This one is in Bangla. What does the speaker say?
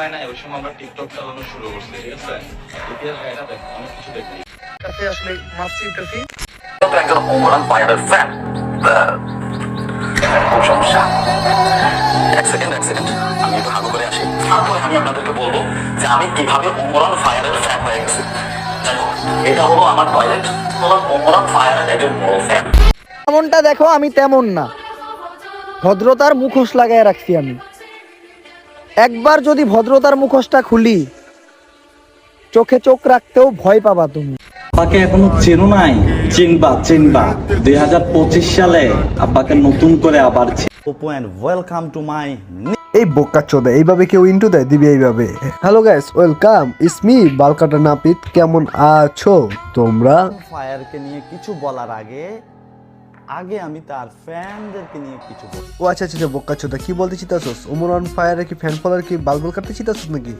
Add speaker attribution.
Speaker 1: হয় না ওই সময় আমরা টিকটক চালানো শুরু করছি, ঠিক আছে? ইতিহাস ঘাইটা দেখো, অনেক কিছু দেখি।
Speaker 2: আসলে মাস্টার ইন্টারফি
Speaker 3: একজন ওমরান ফায়ারের ফ্যান। খুব সমস্যা। এক সেকেন্ড আমি একটু হাগু করে আসি, তারপরে আমি আপনাদেরকে বলবো যে আমি কিভাবে ওমরান ফায়ারের ফ্যান হয়ে গেছি। দেখো, এটা হলো আমার টয়লেট, ওমরান ফায়ারের একজন বড় ফ্যান।
Speaker 2: যেমনটা দেখো আমি তেমন না, ভদ্রতার মুখোশ লাগায় রাখছি আমি। একবার যদি ভদ্রতার মুখোশটা খুলি, চোখে চোখ রাখতেও ভয় পাবা তুমি।
Speaker 4: আব্বাকে এখনো চেনো নাই? চিনবা 2025 সালে আব্বাকে নতুন করে আবার ওয়েলকাম টু মাই।
Speaker 5: এই বোকা চোদা এইভাবে কেউ ইন্টু দেয় দিবি এইভাবে। Hello guys, welcome, it's me Balkata Napit. কেমন আছো তোমরা?
Speaker 4: ফায়ারকে নিয়ে কিছু বলার আগে আমি তার ফ্যানদেরকে নিয়ে কিছু বলবো।
Speaker 5: ও আচ্ছা বোকা চোদা কি বলতে চিতাছস? ওমরান ফায়ারের কি ফ্যান ফলোয়ার কি বালবাল কাটতে চিতাছস নাকি?